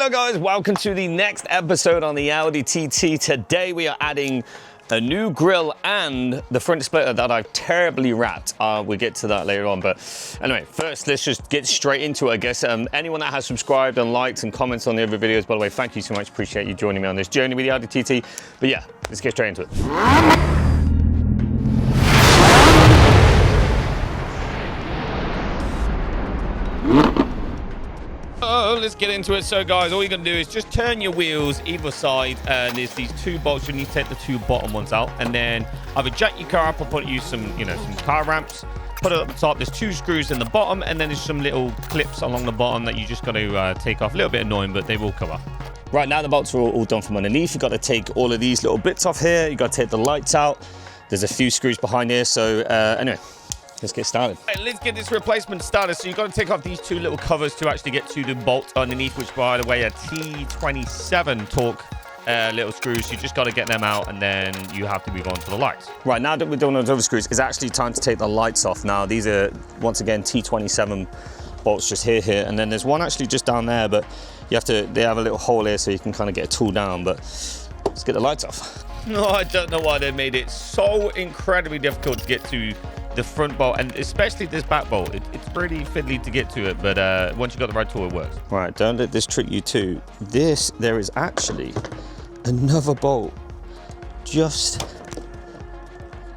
Hello guys, welcome to the next episode on the Audi TT. Today we are adding a new grille and the front splitter that I've terribly wrapped. We'll get to that later on, but anyway, first let's just get straight into it, I guess. Anyone that has subscribed and liked and comments on the other videos, by the way, thank you so much. Appreciate you joining me on this journey with the Audi TT. But yeah, let's get straight into it. Let's get into it. So guys, all you're gonna do is just turn your wheels either side, and there's these two bolts. You need to take the two bottom ones out, and then either jack your car up or put you some car ramps, put it up the top. There's two screws in the bottom, and then there's some little clips along the bottom that you just got to take off. A little bit annoying, but they will come off. Right, now the bolts are all done from underneath. You've got to take all of these little bits off here. You've got to take the lights out. There's a few screws behind here. So anyway, let's get started. Right, let's get this replacement started. So you've got to take off these two little covers to actually get to the bolt underneath, which, by the way, are T27 torque little screws. You just got to get them out, and then you have to move on to the lights. Right, now that we're doing those other screws, it's actually time to take the lights off. Now, these are, once again, T27 bolts just here, and then there's one actually just down there, but they have a little hole here so you can kind of get a tool down, but let's get the lights off. No, I don't know why they made it so incredibly difficult to get to the front bolt, and especially this back bolt. It's pretty fiddly to get to it, but once you've got the right tool, it works. Right, don't let this trick you too. There is actually another bolt just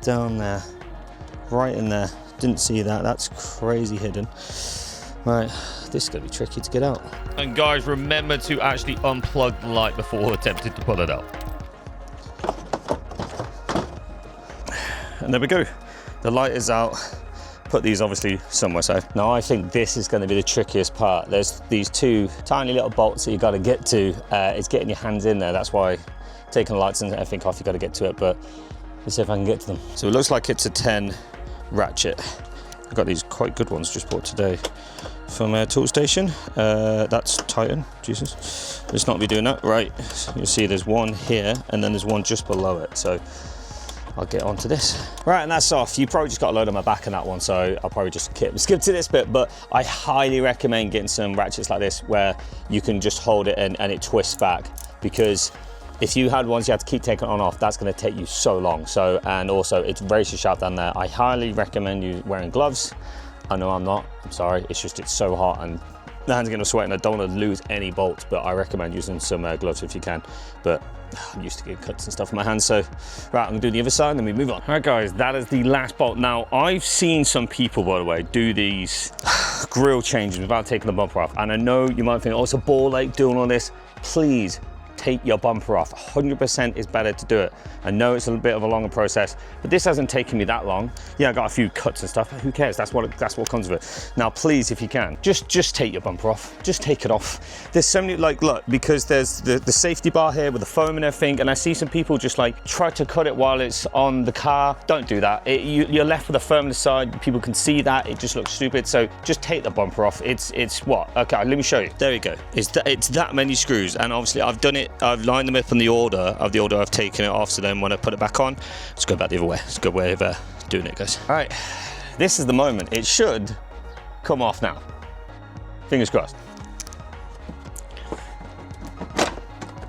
down there, right in there. Didn't see that. That's crazy hidden. Right, this is gonna be tricky to get out. And guys, remember to actually unplug the light before attempting to pull it out. And there we go. The light is out. Put these obviously somewhere safe. Now I think this is going to be the trickiest part. There's these two tiny little bolts that you got to get to. It's getting your hands in there. That's why taking the lights and everything off, you got to get to it. But let's see if I can get to them. So it looks like it's a 10 ratchet. I've got these quite good ones just bought today from a tool station. That's Titan. Jesus, let's not be doing that. Right, you'll see there's one here, and then there's one just below it. So I'll get onto this. Right, and that's off. You probably just got a load on my back on that one, so I'll probably just skip to this bit, but I highly recommend getting some ratchets like this where you can just hold it and it twists back, because if you had ones you had to keep taking on off, that's gonna take you so long. So, and also it's razor sharp down there. I highly recommend you wearing gloves. I know I'm not, I'm sorry, it's so hot and the hand's gonna sweat and I don't wanna lose any bolts, but I recommend using some gloves if you can. But I'm used to getting cuts and stuff in my hands, so right, I'm gonna do the other side and then we move on. All right guys, that is the last bolt. Now, I've seen some people, by the way, do these grille changes without taking the bumper off, and I know you might think, oh, it's a ball ache doing all this. Please take your bumper off. 100% is better to do it. I know it's a bit of a longer process, but this hasn't taken me that long. Yeah, I got a few cuts and stuff, but who cares? That's what comes with it. Now, please, if you can, just take your bumper off. Just take it off. There's so many, like, look, because there's the safety bar here with the foam and everything, and I see some people just like try to cut it while it's on the car. Don't do that. You're left with a foam on the side. People can see that. It just looks stupid. So just take the bumper off. It's what? Okay, let me show you. There we go. It's that many screws, and obviously I've done it. I've lined them up in the order I've taken it off, so then when I put it back on, let's go back the other way. It's a good way of doing it, guys. All right, this is the moment. It should come off now. Fingers crossed.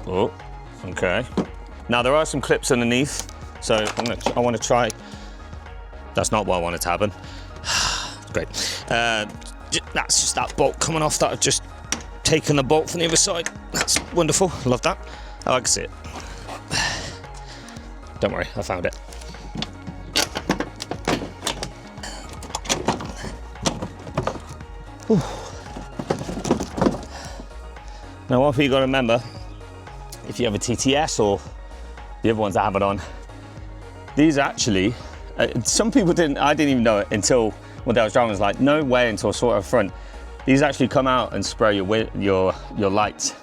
Oh, okay. Now there are some clips underneath, so I want to try. That's not what I wanted to happen. Great. That's just that bolt coming off that I've just taken the bolt from the other side. That's wonderful. Love that. I can see it. Don't worry, I found it. Whew. Now, one thing you got to remember, if you have a TTS or the other ones that have it on, these actually, some people didn't. I didn't even know it until one day I was driving. I was like, no way, until I saw it up front. These actually come out and spray your lights,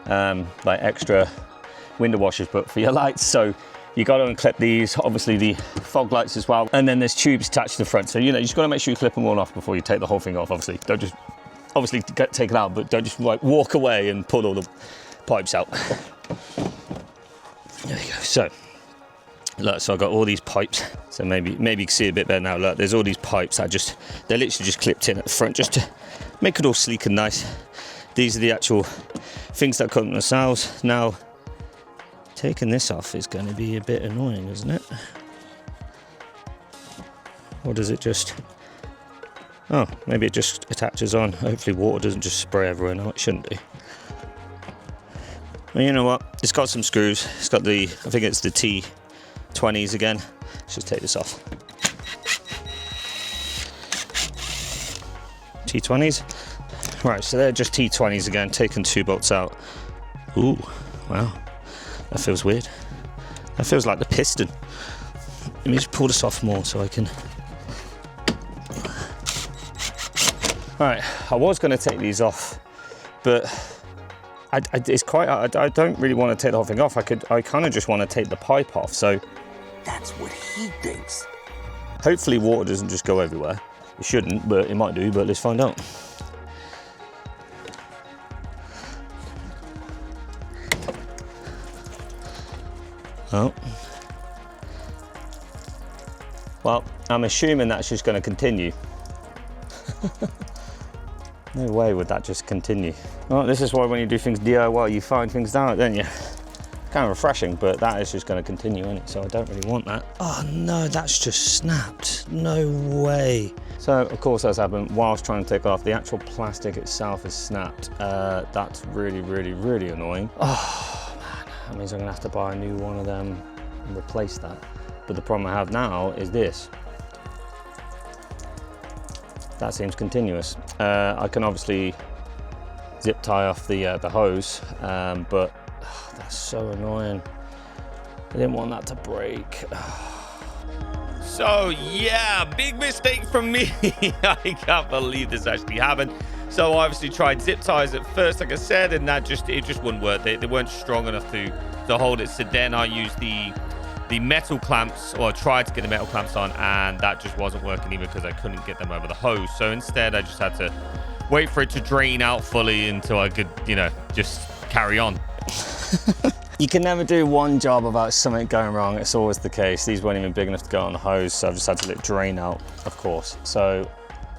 like extra window washers, but for your lights. So you got to unclip these, obviously the fog lights as well. And then there's tubes attached to the front. So, you just got to make sure you clip them all off before you take the whole thing off, obviously. Don't just, obviously take it out, but don't just like walk away and pull all the pipes out. There we go. So, look, so I've got all these pipes. So maybe you can see a bit better now. Look, there's all these pipes that they're literally just clipped in at the front just to make it all sleek and nice. these are the actual things that come themselves. Now, taking this off is going to be a bit annoying, isn't it? Or does it just... Oh, maybe it just attaches on. Hopefully water doesn't just spray everywhere. No, it shouldn't do. Well, you know what? It's got some screws. It's got the, I think it's the T20s again. Let's just take this off. T20s. Right, so they're just T20s again, taking 2 bolts out. Ooh, wow. That feels weird. That feels like the piston. Let me just pull this off more so I can... Right, I was going to take these off, but it's quite... I don't really want to take the whole thing off. I kind of just want to take the pipe off, so... That's what he thinks. Hopefully water doesn't just go everywhere. It shouldn't, but it might do, but let's find out. Oh. Well, I'm assuming that's just going to continue. No way would that just continue. Well, this is why when you do things DIY, you find things out, don't you? Kind of refreshing, but that is just going to continue, isn't it? So I don't really want that. Oh no, that's just snapped. No way. So of course that's happened whilst trying to take off. The actual plastic itself is snapped. That's really, really, really annoying. Oh man, that means I'm gonna have to buy a new one of them and replace that. But the problem I have now is this. That seems continuous. I can obviously zip tie off the hose, but that's so annoying. I didn't want that to break. So yeah, big mistake from me. I can't believe this actually happened. So I obviously tried zip ties at first, like I said, and it just wouldn't work. They weren't strong enough to hold it. So then I used the metal clamps, or I tried to get the metal clamps on, and that just wasn't working either because I couldn't get them over the hose. So instead I just had to wait for it to drain out fully until I could, you know, just carry on. You can never do one job without something going wrong. It's always the case. These weren't even big enough to go on the hose, so I've just had to let it drain out, of course. So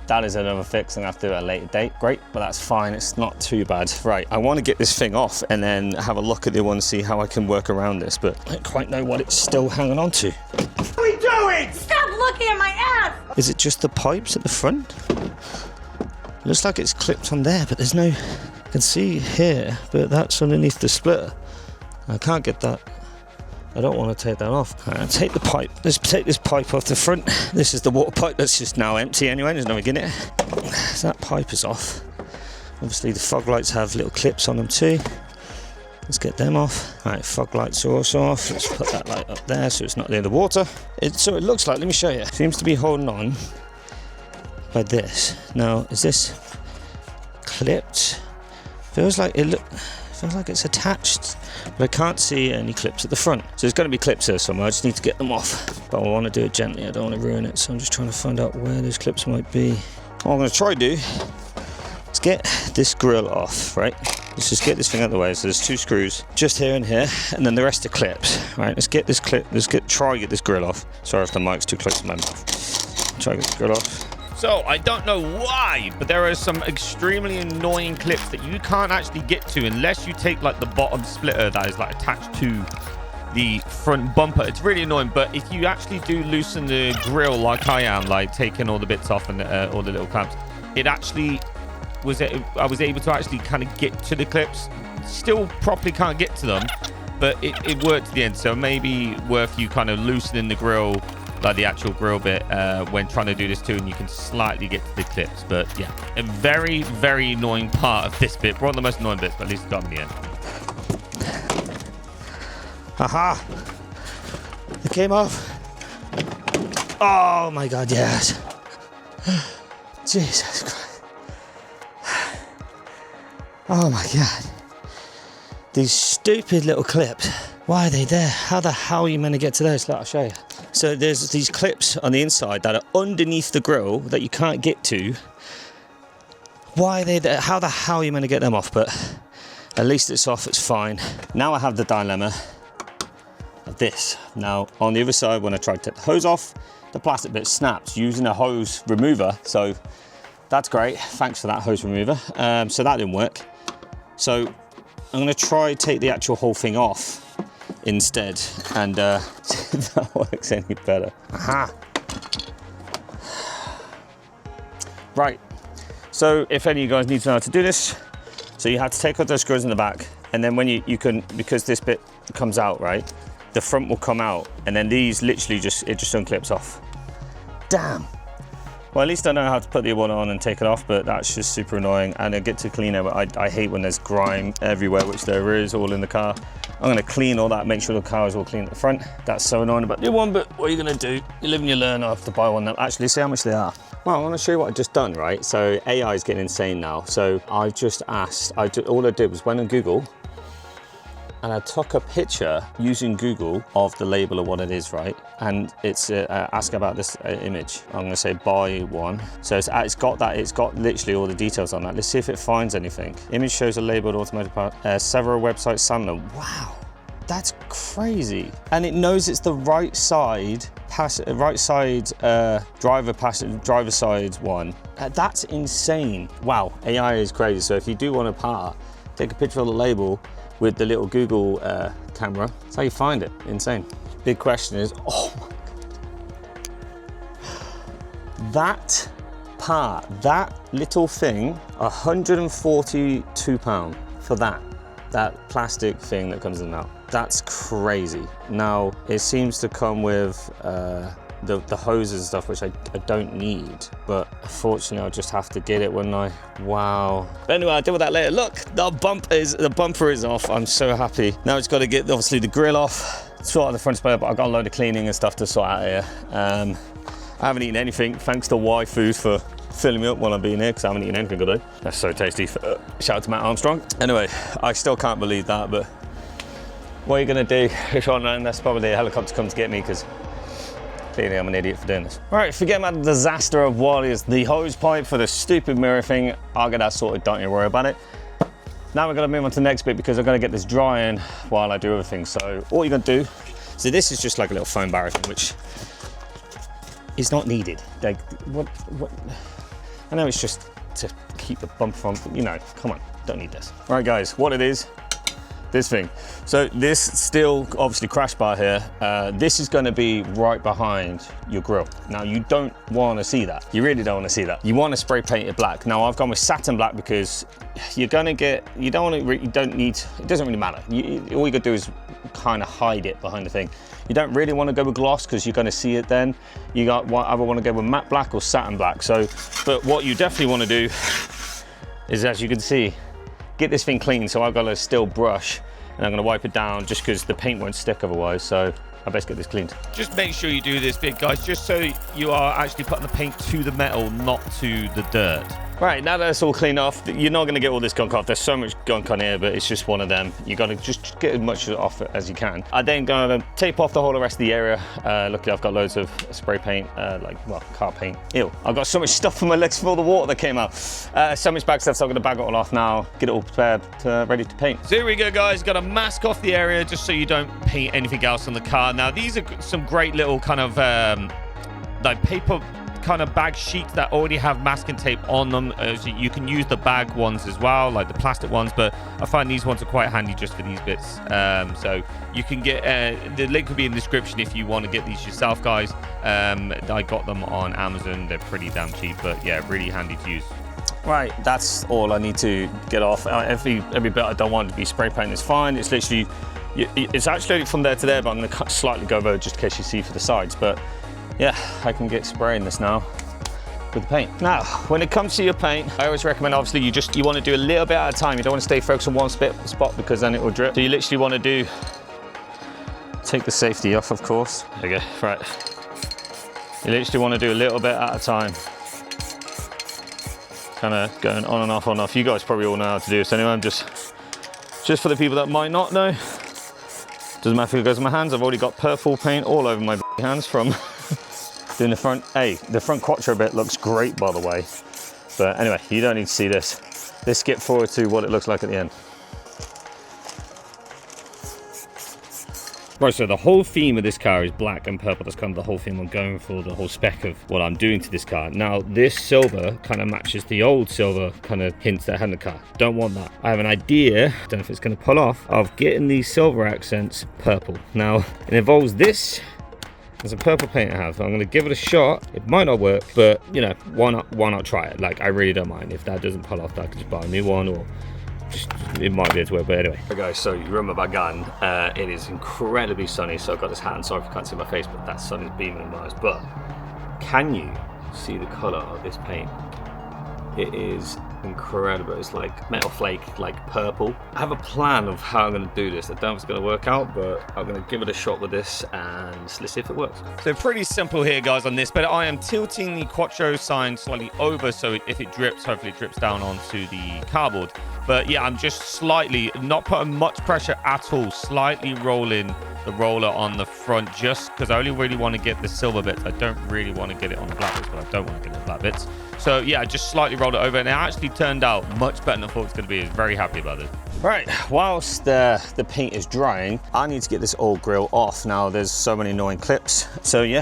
that is another fix. I'm gonna have to do it at a later date. Great, but that's fine. It's not too bad. Right, I want to get this thing off and then have a look at the one and see how I can work around this, but I don't quite know what it's still hanging on to. What are we doing? Stop looking at my ass! Is it just the pipes at the front? It looks like it's clipped on there, but there's no... I can see here, but that's underneath the splitter. I can't get that. I don't want to take that off. Right, take the pipe. Let's take this pipe off the front. This is the water pipe that's just now empty anyway. There's nothing in it. So that pipe is off. Obviously the fog lights have little clips on them too. Let's get them off. Right, fog lights are also off. Let's put that light up there so it's not near the water. So it looks like, let me show you. Seems to be holding on by this. Now, is this clipped? Feels like it's attached, but I can't see any clips at the front. So there's going to be clips here somewhere. I just need to get them off. But I want to do it gently. I don't want to ruin it. So I'm just trying to find out where those clips might be. What I'm going to try to do is get this grill off, right? Let's just get this thing out of the way. So there's 2 screws just here and here, and then the rest are clips. Right, let's get this clip, try to get this grill off. Sorry if the mic's too close to my mouth. Try to get the grill off. So I don't know why, but there are some extremely annoying clips that you can't actually get to unless you take like the bottom splitter that is like attached to the front bumper. It's really annoying, but if you actually do loosen the grill like I am, like taking all the bits off and all the little clamps, it actually I was able to actually kind of get to the clips. Still properly can't get to them, but it worked at the end. So maybe worth you kind of loosening the grill, like the actual grill bit, when trying to do this too, and you can slightly get to the clips. But yeah, a very, very annoying part of this bit. One of the most annoying bits, but at least it got me in the end. Aha! It came off. Oh my God, yes. Jesus Christ. Oh my God. These stupid little clips. Why are they there? How the hell are you meant to get to those? Look, I'll show you. So there's these clips on the inside that are underneath the grill that you can't get to. Why are they there? How the hell are you meant to get them off? But at least it's off, it's fine. Now I have the dilemma of this. Now on the other side, when I tried to take the hose off, the plastic bit snaps using a hose remover. So that's great. Thanks for that hose remover. So that didn't work. So I'm gonna try take the actual whole thing off instead and see if that works any better. Aha. Right, so if any of you guys need to know how to do this, so you have to take out those screws in the back, and then when you can, because this bit comes out, right, the front will come out, and then these literally just unclips off. Damn. Well, at least I know how to put the one on and take it off, but that's just super annoying. And I get to clean it. I hate when there's grime everywhere, which there is all in the car. I'm gonna clean all that, make sure the car is all clean at the front. That's so annoying about the one, but what are you gonna do? You live and you learn. I have to buy one now. Actually, see how much they are. Well, I wanna show you what I've just done, right? So AI is getting insane now. So I just asked, all I did was went on Google, and I took a picture using Google of the label of what it is, right? And it's asking about this image. I'm gonna say buy one. So it's got literally all the details on that. Let's see if it finds anything. Image shows a labeled automatic part, several websites, Sandler. Wow, that's crazy. And it knows it's the right side driver side one. That's insane. Wow, AI is crazy. So if you do want a part, take a picture of the label with the little Google camera. That's how you find it. Insane. Big question is, oh my God. That part, that little thing, £142 for that plastic thing that comes in and out. That's crazy. Now, it seems to come with the hoses and stuff, which I don't need, but unfortunately I'll just have to get it, wouldn't I? Wow. But anyway, I'll deal with that later. Look, the bumper is off. I'm so happy. Now it's got to get obviously the grill off, sort out the front spoiler, but I've got a load of cleaning and stuff to sort out here. I haven't eaten anything, thanks to Y-Food for filling me up while I'm being here, because I haven't eaten anything today. That's so tasty. Shout out to Matt Armstrong. Anyway, I still can't believe that, but what are you gonna do if unless probably a helicopter comes to get me, because clearly I'm an idiot for doing this. Right, forget about the disaster of what is the hose pipe for the stupid mirror thing. I'll get that sorted, don't you worry about it. Now we're gonna move on to the next bit, because I'm gonna get this drying while I do other things. So all you're gonna do, so this is just like a little foam barrier thing, which is not needed. Like, what? I know it's just to keep the bump from, you know, come on, don't need this. All right guys, what it is, this thing. So this steel, obviously crash bar here, this is gonna be right behind your grille. Now you don't wanna see that. You really don't wanna see that. You wanna spray paint it black. Now I've gone with satin black because you're gonna get, it doesn't really matter. All you gotta do is kind of hide it behind the thing. You don't really wanna go with gloss because you're gonna see it then. You either wanna go with matte black or satin black. So, but what you definitely wanna do is, as you can see, get this thing clean. So I've got a steel brush and I'm gonna wipe it down just because the paint won't stick otherwise. So I best get this cleaned. Just make sure you do this bit, guys, just so you are actually putting the paint to the metal, not to the dirt. Right, now that it's all cleaned off, you're not gonna get all this gunk off. There's so much gunk on here, but it's just one of them. You gotta just get as much off as you can. I then gonna tape off the whole rest of the area. Luckily I've got loads of spray paint, car paint. Ew, I've got so much stuff on my legs from all the water that came out. So much bag stuff, so I'm gonna bag it all off now, get it all prepared, ready to paint. So here we go, guys. Got to mask off the area just so you don't paint anything else on the car. Now, these are some great little kind of like paper kind of bag sheets that already have masking tape on them. So you can use the bag ones as well, like the plastic ones, but I find these ones are quite handy just for these bits. So you can get, the link will be in the description if you want to get these yourself, guys. I got them on Amazon. They're pretty damn cheap, but yeah, really handy to use. Right, that's all I need to get off. Every bit I don't want to be spray painted is fine. It's literally, it's actually from there to there, but I'm gonna slightly go over just in case you see for the sides. But yeah, I can get spraying this now with the paint. Now, when it comes to your paint, I always recommend, obviously, you want to do a little bit at a time. You don't want to stay focused on one spot because then it will drip. So you literally want to take the safety off, of course. There you go, right. You literally want to do a little bit at a time. Kind of going on and off, on and off. You guys probably all know how to do this anyway. I'm just for the people that might not know. Doesn't matter if it goes in my hands. I've already got purple paint all over my hands from doing the front. Hey, the front quattro bit looks great, by the way. But anyway, you don't need to see this. Let's skip forward to what it looks like at the end. Right, so the whole theme of this car is black and purple. That's kind of the whole theme I'm going for, the whole spec of what I'm doing to this car. Now, this silver kind of matches the old silver kind of hints that I had in the car. Don't want that. I have an idea, don't know if it's going to pull off, of getting these silver accents purple. Now, it involves this. There's a purple paint I have. I'm going to give it a shot. It might not work, but, you know, why not try it? Like, I really don't mind. If that doesn't pull off, I could just buy a new one, or just, it might be able to work, but anyway. Okay guys, so you remember my gun. It is incredibly sunny, so I've got this hat on. Sorry if you can't see my face, but that sun is beaming on my eyes. But can you see the color of this paint? It is incredible. It's like metal flake, like purple. I have a plan of how I'm going to do this. I don't know if it's going to work out, but I'm going to give it a shot with this and let's see if it works. So pretty simple here, guys, on this, but I am tilting the Quattro sign slightly over, so if it drips, hopefully it drips down onto the cardboard. But yeah, I'm just slightly, not putting much pressure at all, slightly rolling the roller on the front, just because I only really want to get the silver bits. I don't really want to get it on the black bits, but I don't want to get the black bits. So yeah, just slightly rolled it over, and it actually turned out much better than I thought it was going to be. I was very happy about it. Right, whilst the paint is drying, I need to get this old grill off. Now, there's so many annoying clips. So yeah,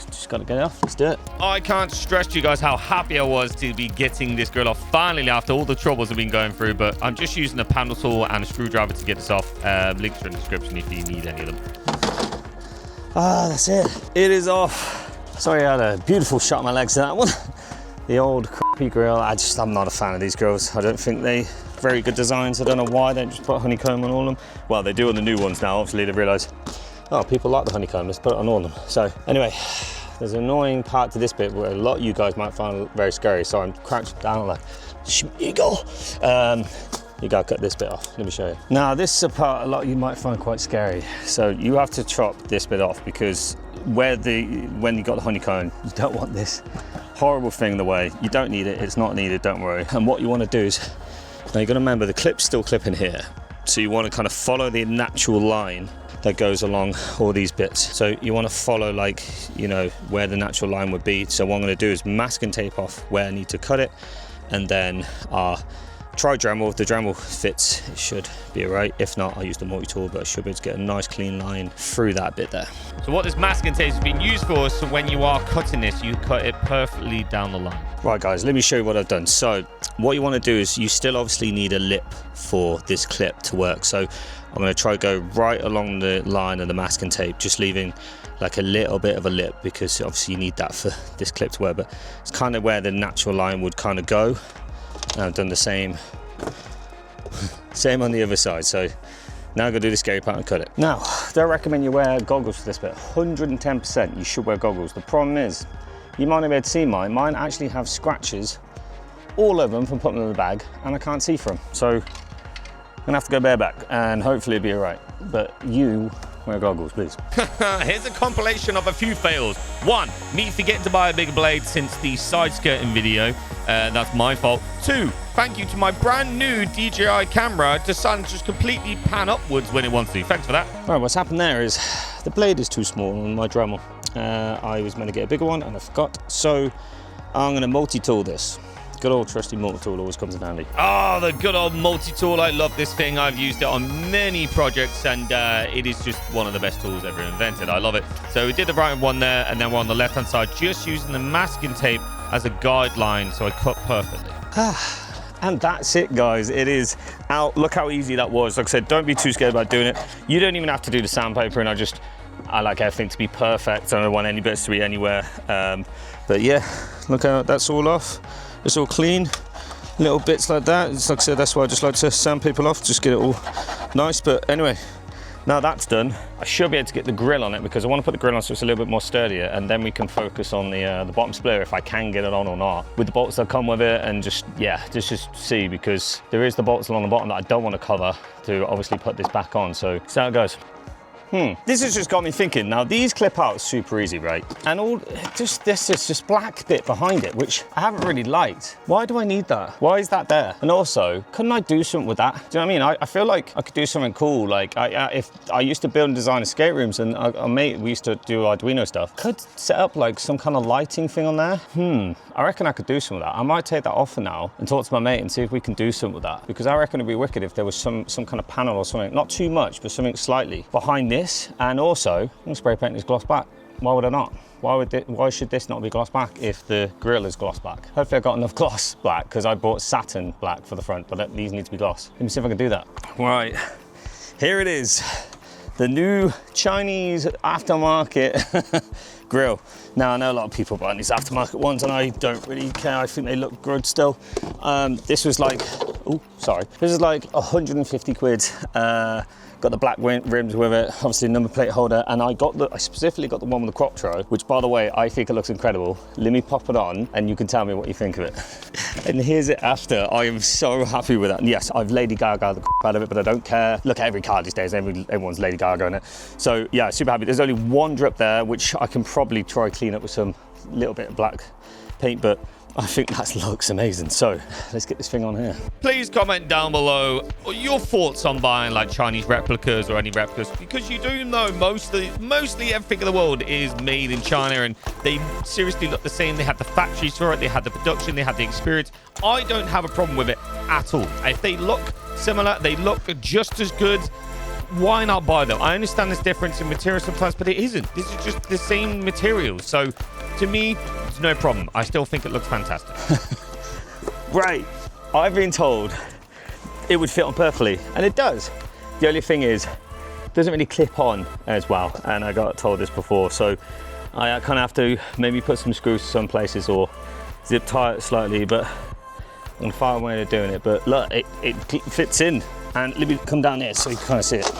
just got to get it off. Let's do it. I can't stress to you guys how happy I was to be getting this grill off finally after all the troubles I've been going through, but I'm just using a panel tool and a screwdriver to get this off. Links are in the description if you need any of them. Ah, that's it. It is off. Sorry, I had a beautiful shot of my legs in that one. The old crappy grill, I'm not a fan of these grills. I don't think they very good designs. I don't know why they just put honeycomb on all of them. Well, they do on the new ones now. Obviously, they realise, oh, people like the honeycomb, let's put it on all of them. So anyway, there's an annoying part to this bit where a lot of you guys might find very scary. So I'm crouching down like, eagle. You gotta cut this bit off. Let me show you. Now, this is a part a lot of you might find quite scary. So you have to chop this bit off, because when you got the honeycomb, you don't want this horrible thing in the way. You don't need it. It's not needed. Don't worry. And what you want to do is, now you got to remember the clip's still clipping here. So you want to kind of follow the natural line that goes along all these bits. So you want to follow, like, you know, where the natural line would be. So what I'm going to do is masking tape off where I need to cut it, and then try Dremel. If the Dremel fits, it should be all right. If not, I'll use the multi-tool, but I should be able to get a nice clean line through that bit there. So what this masking tape is being used for is so when you are cutting this, you cut it perfectly down the line. Right guys, let me show you what I've done. So what you want to do is, you still obviously need a lip for this clip to work. So I'm going to try to go right along the line of the masking tape, just leaving like a little bit of a lip, because obviously you need that for this clip to work, but it's kind of where the natural line would kind of go. And I've done the same on the other side. So now I'm gonna do the scary part and cut it. Now, don't recommend you wear goggles for this bit. 110% you should wear goggles. The problem is, you might not be able to see mine. Mine actually have scratches all over them from putting them in the bag, and I can't see from them. So I'm gonna have to go bareback, and hopefully it'll be all right. But you wear goggles, please. Here's a compilation of a few fails. 1, me forgetting to buy a bigger blade since the side skirting video. That's my fault. 2, thank you to my brand new DJI camera deciding to just completely pan upwards when it wants to. Thanks for that. All right, what's happened there is the blade is too small on my Dremel. I was meant to get a bigger one and I forgot. So I'm going to multi-tool this. Good old trusty multi-tool always comes in handy. Oh, the good old multi-tool. I love this thing. I've used it on many projects, and it is just one of the best tools ever invented. I love it. So we did the right one there, and then we're on the left-hand side, just using the masking tape as a guideline, so I cut perfectly. And that's it, guys. It is out. Look how easy that was. Like I said, don't be too scared about doing it. You don't even have to do the sandpaper, and I like everything to be perfect. I don't want any bits to be anywhere. But yeah, look how that's all off. It's all clean, little bits like that. It's like I said, that's why I just like to sandpaper off, just get it all nice. But anyway, now that's done, I should be able to get the grill on it, because I want to put the grill on so it's a little bit more sturdier, and then we can focus on the bottom splitter, if I can get it on or not, with the bolts that come with it, and just see, because there is the bolts along the bottom that I don't want to cover to obviously put this back on. So how it goes. This has just got me thinking. Now, these clip out super easy, right? And this is just black bit behind it, which I haven't really liked. Why do I need that? Why is that there? And also, couldn't I do something with that? Do you know what I mean? I feel like I could do something cool. Like, if I used to build and design escape rooms, and a mate, we used to do Arduino stuff, could set up like some kind of lighting thing on there. I reckon I could do something with that. I might take that off for now and talk to my mate and see if we can do something with that, because I reckon it'd be wicked if there was some kind of panel or something, not too much, but something slightly behind this. this, and also I'm gonna spray paint this gloss black. Why would I not? Why should this not be gloss black if the grille is gloss black? Hopefully I got enough gloss black because I bought satin black for the front, but these need to be gloss. Let me see if I can do that. Right, here it is. The new Chinese aftermarket grille. Now I know a lot of people buying these aftermarket ones and I don't really care. I think they look good still. This was like, oh, sorry. This is like 150 quid. Got the black rims with it, obviously number plate holder, and I specifically got the one with the Quattro, which by the way, I think it looks incredible. Let me pop it on and you can tell me what you think of it. And here's it after. I am so happy with that. And yes, I've Lady Gaga the crap out of it, but I don't care. Look at every car these days, everyone's Lady Gaga in it. So yeah, super happy. There's only one drip there, which I can probably try clean up with some little bit of black paint, but I think that looks amazing. So let's get this thing on here. Please comment down below your thoughts on buying like Chinese replicas or any replicas, because you do know mostly everything in the world is made in China and they seriously look the same. They have the factories for it, they have the production, they have the experience. I don't have a problem with it at all. If they look similar, they look just as good, why not buy them? I understand there's difference in material sometimes, but it isn't. This is just the same material. So to me, it's no problem. I still think it looks fantastic. Right, I've been told it would fit on perfectly, and it does. The only thing is, it doesn't really clip on as well, and I got told this before, so I kind of have to maybe put some screws to some places or zip tie it slightly, but I'm gonna find a way of doing it. But look, it fits in, and let me come down here so you can kind of see it.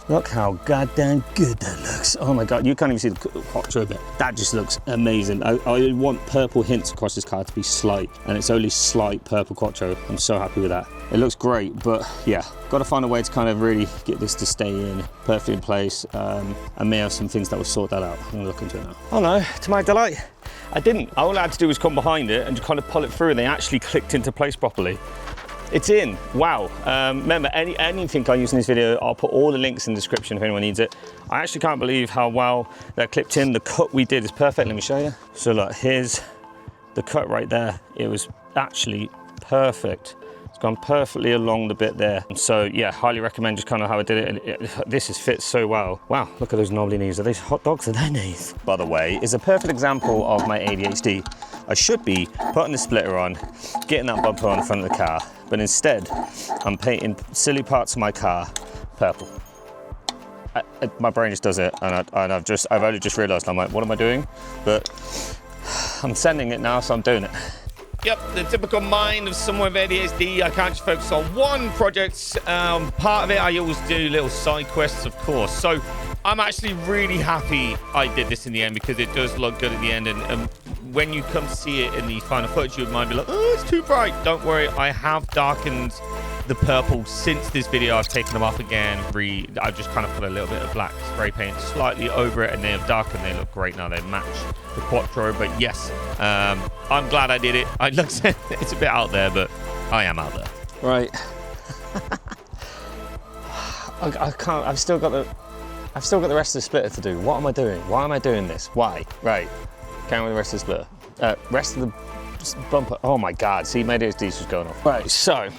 Look how goddamn good that looks. Oh my God, you can't even see the Quattro bit. That just looks amazing. I want purple hints across this car to be slight, and it's only slight purple Quattro. I'm so happy with that. It looks great, but yeah, got to find a way to kind of really get this to stay in, perfectly in place. I may have some things that will sort that out. I'm gonna look into it now. Oh no, to my delight, I didn't. All I had to do was come behind it and just kind of pull it through, and they actually clicked into place properly. It's in, wow. Remember, anything I use in this video, I'll put all the links in the description if anyone needs it. I actually can't believe how well they're clipped in. The cut we did is perfect, let me show you. So look, here's the cut right there. It was actually perfect. It's gone perfectly along the bit there. So yeah, highly recommend just kind of how I did it. This is fit so well. Wow, look at those knobbly knees. Are these hot dogs or their knees? By the way, is a perfect example of my ADHD. I should be putting the splitter on, getting that bumper on the front of the car, but instead I'm painting silly parts of my car purple. My brain just does it, and I've only just realised, I'm like, what am I doing? But I'm sending it now, so I'm doing it. Yep, the typical mind of someone with ADHD. I can't just focus on one project. Part of it, I always do little side quests, of course. So I'm actually really happy I did this in the end, because it does look good at the end. And when you come to see it in the final footage, you might be like, oh, it's too bright. Don't worry, I have darkened the purple since this video. I've taken them off again. I've just kind of put a little bit of black spray paint slightly over it, and they have darkened. They look great now. They match the Quattro. But yes, I'm glad I did it. It's a bit out there, but I am out there. Right. I can't. I've still got the rest of the splitter to do. What am I doing? Why am I doing this? Why? Right. Carrying with the rest of the splitter. Rest of the bumper. Oh my God. See, my ADHD was going off. Right. So,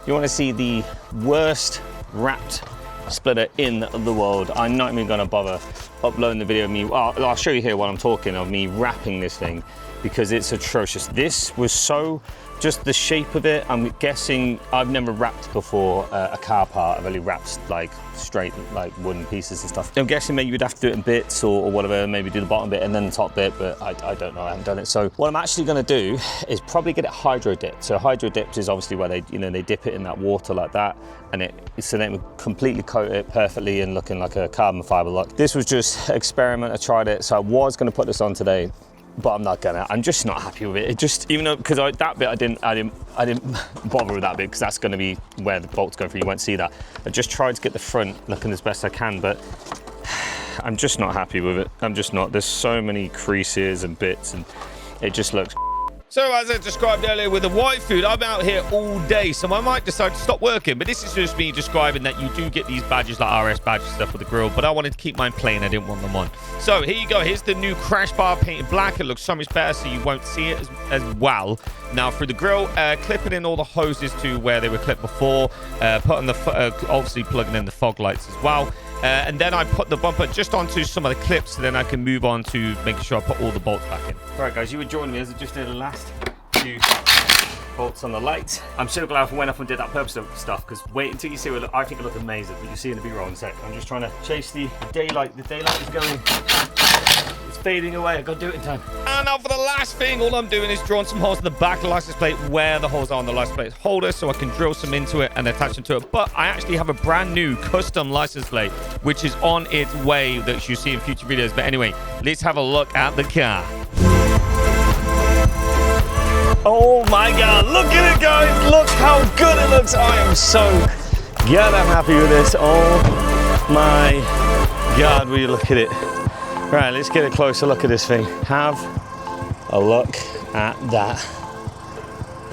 you want to see the worst wrapped splitter in the world? I'm not even going to bother uploading the video of me. Well, I'll show you here while I'm talking of me wrapping this thing, because it's atrocious. This was so, just the shape of it, I'm guessing, I've never wrapped before a car part. I've only wrapped like straight like wooden pieces and stuff. I'm guessing maybe you'd have to do it in bits or whatever, maybe do the bottom bit and then the top bit, but I don't know, I haven't done it. So what I'm actually gonna do is probably get it hydro dipped. So hydro dipped is obviously where they dip it in that water like that, and so then it would completely coat it perfectly and looking like a carbon fiber look. This was just experiment, I tried it. So I was gonna put this on today, but I'm not gonna. I'm just not happy with it. It just, even though, because that bit I didn't bother with that bit, because that's going to be where the bolt's going through. You won't see that. I just tried to get the front looking as best I can, but I'm just not happy with it. I'm just not. There's so many creases and bits, and it just looks. So as I described earlier with the white food, I'm out here all day, so I might decide to stop working. But this is just me describing that you do get these badges like RS badges stuff with the grill, but I wanted to keep mine plain. I didn't want them on. So here you go. Here's the new crash bar painted black. It looks so much better, so you won't see it as well. Now for the grill, clipping in all the hoses to where they were clipped before, putting the obviously plugging in the fog lights as well. And then I put the bumper just onto some of the clips, so then I can move on to making sure I put all the bolts back in. All right, guys, you were joining me as I just did the last few bolts on the lights. I'm so glad I went up and did that purple stuff, because wait until you see what I think it looked amazing, but you'll see in the B-roll in a sec. I'm just trying to chase the daylight. The daylight is going, it's fading away. I've got to do it in time. And now for the last thing, all I'm doing is drawing some holes in the back of the license plate where the holes are on the license plate holder, so I can drill some into it and attach them to it. But I actually have a brand new custom license plate, which is on its way, that you'll see in future videos. But anyway, let's have a look at the car. Oh my God, look at it, guys. Look how good it looks. I am so glad I'm happy with this. Oh my God, will you look at it? Right, let's get a closer look at this thing. Have a look at that.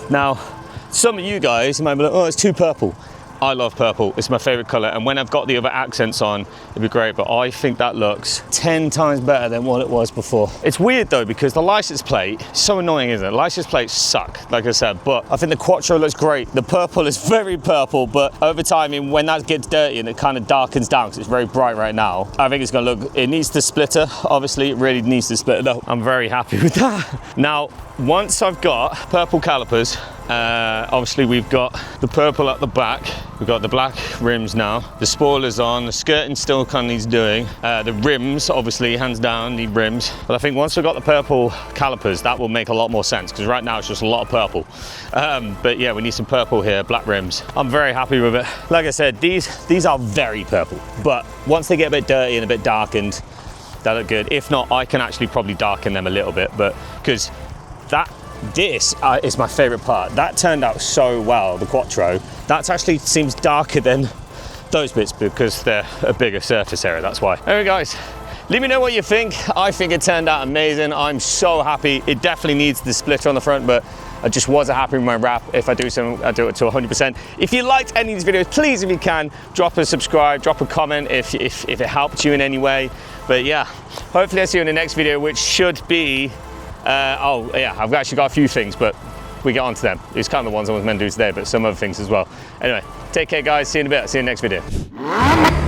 Now, some of you guys might be like, oh, it's too purple. I love purple, it's my favorite color, and when I've got the other accents on, it'd be great, but I think that looks 10 times better than what it was before. It's weird though, because the license plate, so annoying, isn't it? License plates suck, like I said, but I think the Quattro looks great. The purple is very purple, but over time, when that gets dirty and it kind of darkens down, because it's very bright right now, I think it's gonna look, it needs the splitter, obviously, it really needs the splitter though. I'm very happy with that. Now, once I've got purple calipers, obviously we've got the purple at the back, we've got the black rims now, the spoiler's on, the skirting still kind of needs doing, the rims, obviously, hands down, need rims. But I think once we've got the purple calipers, that will make a lot more sense, because right now it's just a lot of purple. But yeah, we need some purple here, black rims. I'm very happy with it. Like I said, these are very purple, but once they get a bit dirty and a bit darkened, they look good. If not, I can actually probably darken them a little bit, but because this is my favorite part. That turned out so well, the Quattro. That actually seems darker than those bits because they're a bigger surface area, that's why. Anyway guys, let me know what you think. I think it turned out amazing. I'm so happy. It definitely needs the splitter on the front, but I just wasn't happy with my wrap. If I do something, I do it to 100%. If you liked any of these videos, please, if you can, drop a subscribe, drop a comment if it helped you in any way. But yeah, hopefully I'll see you in the next video, which should be, oh yeah, I've actually got a few things, but we get on to them. It's kind of the ones I was meant to do today, but some other things as well. Anyway, take care guys, see you in a bit, see you in the next video.